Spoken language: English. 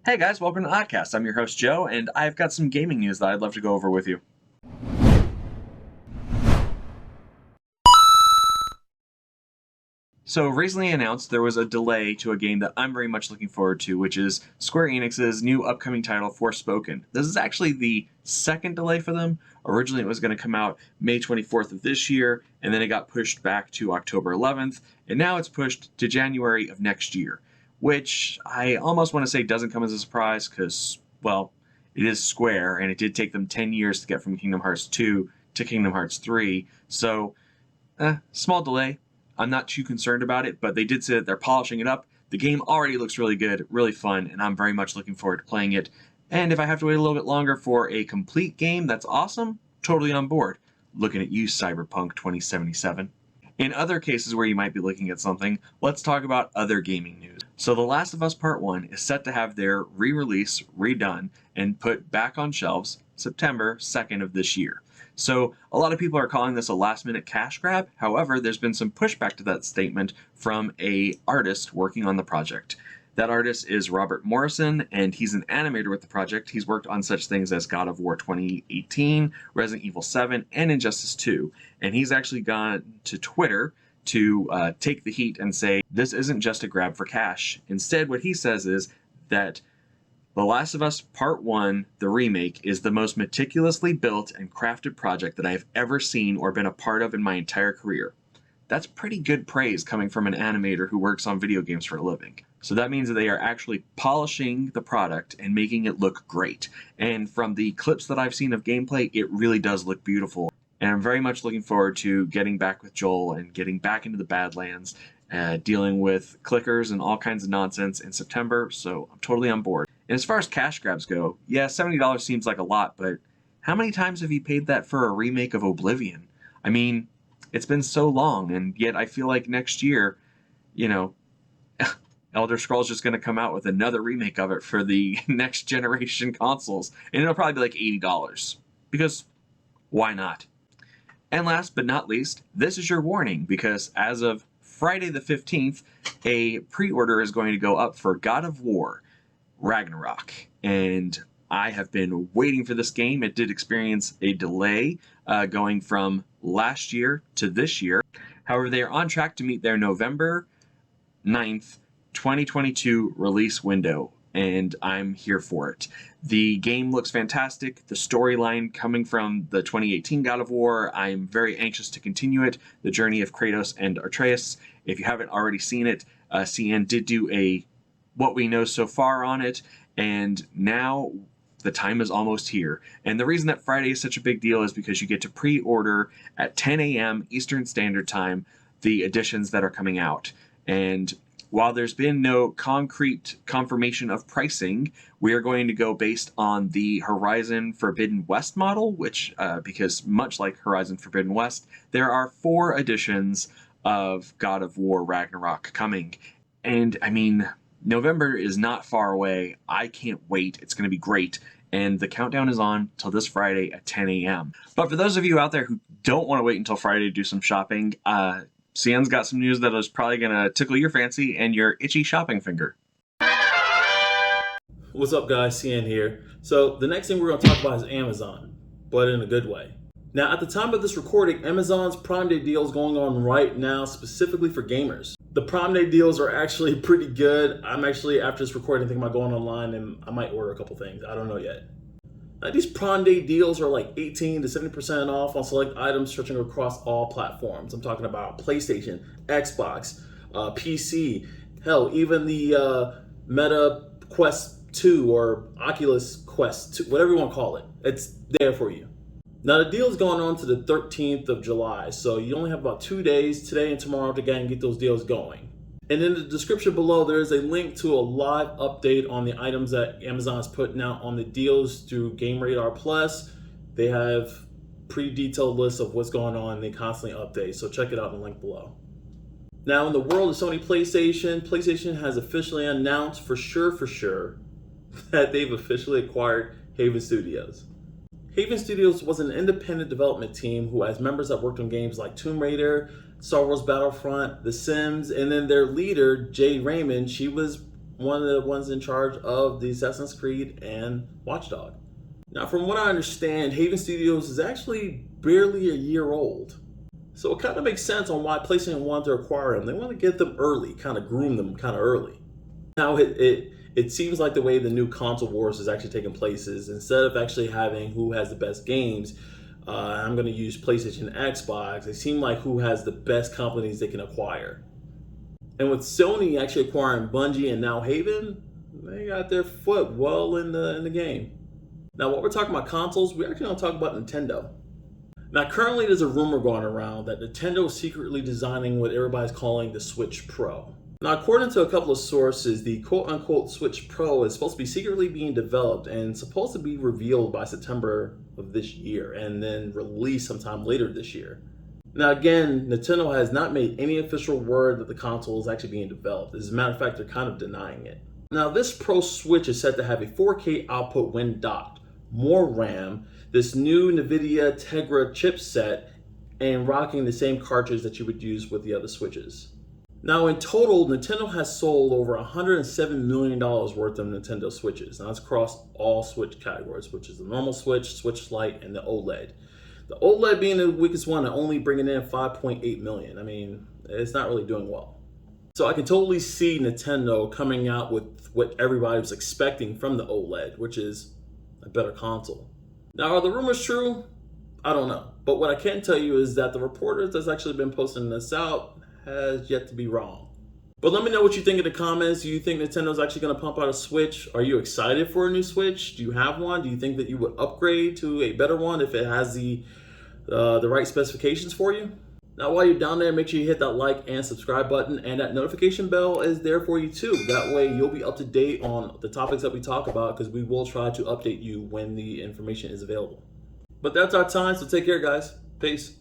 Hey guys, welcome to Oddcast. I'm your host Joe, and I've got some gaming news that I'd love to go over with you. So recently announced there was a delay to a game that I'm very much looking forward to, which is Square Enix's new upcoming title, Forspoken. This is actually the second delay for them. Originally it was going to come out May 24th of this year, and then it got pushed back to October 11th, and now it's pushed to January of next year, which I almost want to say doesn't come as a surprise because, well, it is Square, and it did take them 10 years to get from Kingdom Hearts 2 to Kingdom Hearts 3, so small delay. I'm not too concerned about it, but they did say that they're polishing it up. The game already looks really good, really fun, and I'm very much looking forward to playing it. And if I have to wait a little bit longer for a complete game that's awesome, totally on board. Looking at you, Cyberpunk 2077. In other cases where you might be looking at something, let's talk about other gaming news. So The Last of Us Part 1 is set to have their re-release redone and put back on shelves September 2nd of this year. So a lot of people are calling this a last-minute cash grab. However, there's been some pushback to that statement from an artist working on the project. That artist is Robert Morrison, and he's an animator with the project. He's worked on such things as God of War 2018, Resident Evil 7, and Injustice 2. And he's actually gone to Twitter to take the heat and say, this isn't just a grab for cash. Instead, what he says is that The Last of Us Part 1, the remake, is the most meticulously built and crafted project that I have ever seen or been a part of in my entire career. That's pretty good praise coming from an animator who works on video games for a living. So that means that they are actually polishing the product and making it look great. And from the clips that I've seen of gameplay, it really does look beautiful. And I'm very much looking forward to getting back with Joel and getting back into the Badlands, dealing with clickers and all kinds of nonsense in September, so I'm totally on board. And as far as cash grabs go, yeah, $70 seems like a lot, but how many times have you paid that for a remake of Oblivion? I mean, it's been so long, and yet I feel like next year, Elder Scrolls just going to come out with another remake of it for the next generation consoles, and it'll probably be like $80. Because why not? And last but not least, this is your warning, because as of Friday the 15th, a pre-order is going to go up for God of War Ragnarok, and I have been waiting for this game. It did experience a delay going from last year to this year. However, they are on track to meet their November 9th, 2022 release window, and I'm here for it. The game looks fantastic. The storyline coming from the 2018 God of War, I'm very anxious to continue it. The journey of Kratos and Atreus. If you haven't already seen it, CN did do a what we know so far on it, and now the time is almost here. And the reason that Friday is such a big deal is because you get to pre-order at 10 a.m. Eastern Standard Time the editions that are coming out. And while there's been no concrete confirmation of pricing, we are going to go based on the Horizon Forbidden West model, which, because much like Horizon Forbidden West, there are 4 editions of God of War Ragnarok coming. And I mean, November is not far away. I can't wait. It's going to be great. And the countdown is on till this Friday at 10 a.m. But for those of you out there who don't want to wait until Friday to do some shopping, CN's got some news that is probably going to tickle your fancy and your itchy shopping finger. What's up, guys? CN here. So the next thing we're going to talk about is Amazon, but in a good way. Now, at the time of this recording, Amazon's Prime Day deal is going on right now, specifically for gamers. The Prime Day deals are actually pretty good. I'm actually, after this recording, thinking about going online and I might order a couple things. I don't know yet. Now, these Prime Day deals are like 18 to 70% off on select items stretching across all platforms. I'm talking about PlayStation, Xbox, PC, hell, even the Meta Quest 2 or Oculus Quest 2, whatever you want to call it. It's there for you. Now, the deal is going on to the 13th of July, so you only have about 2 days, today and tomorrow, to get those deals going. And in the description below, there is a link to a live update on the items that Amazon is putting out on the deals through Game Radar Plus. They have pretty detailed lists of what's going on, and they constantly update, so check it out in the link below. Now, in the world of Sony PlayStation has officially announced for sure that they've officially acquired Haven Studios. Haven Studios was an independent development team who has members that worked on games like Tomb Raider, Star Wars Battlefront, The Sims, and then their leader, Jade Raymond, she was one of the ones in charge of the Assassin's Creed and Watch Dogs. Now, from what I understand, Haven Studios is actually barely a year old. So it kind of makes sense on why PlayStation wanted to acquire them. They want to get them early, kind of groom them kind of early. Now, it seems like the way the new console wars is actually taking place is instead of actually having who has the best games, I'm going to use PlayStation and Xbox, they seem like who has the best companies they can acquire. And with Sony actually acquiring Bungie and now Haven, they got their foot well in the game. Now, while we're talking about consoles, we're actually going to talk about Nintendo. Now, currently there's a rumor going around that Nintendo is secretly designing what everybody's calling the Switch Pro. Now, according to a couple of sources, the quote-unquote Switch Pro is supposed to be secretly being developed and supposed to be revealed by September of this year and then released sometime later this year. Now, again, Nintendo has not made any official word that the console is actually being developed. As a matter of fact, they're kind of denying it. Now, this Pro Switch is said to have a 4K output when docked, more RAM, this new NVIDIA Tegra chipset, and rocking the same cartridge that you would use with the other Switches. Now, in total, Nintendo has sold over $107 million worth of Nintendo Switches. Now, that's across all Switch categories, which is the normal Switch, Switch Lite, and the OLED. The OLED being the weakest one and only bringing in 5.8 million. I mean, it's not really doing well. So I can totally see Nintendo coming out with what everybody was expecting from the OLED, which is a better console. Now, are the rumors true? I don't know. But what I can tell you is that the reporters that's actually been posting this out has yet to be wrong. But let me know what you think in the comments. Do you think Nintendo's actually going to pump out a Switch? Are you excited for a new Switch? Do you have one? Do you think that you would upgrade to a better one if it has the right specifications for you? Now, while you're down there, make sure you hit that like and subscribe button, and that notification bell is there for you too. That way you'll be up to date on the topics that we talk about, because we will try to update you when the information is available. But that's our time, so take care, guys. Peace.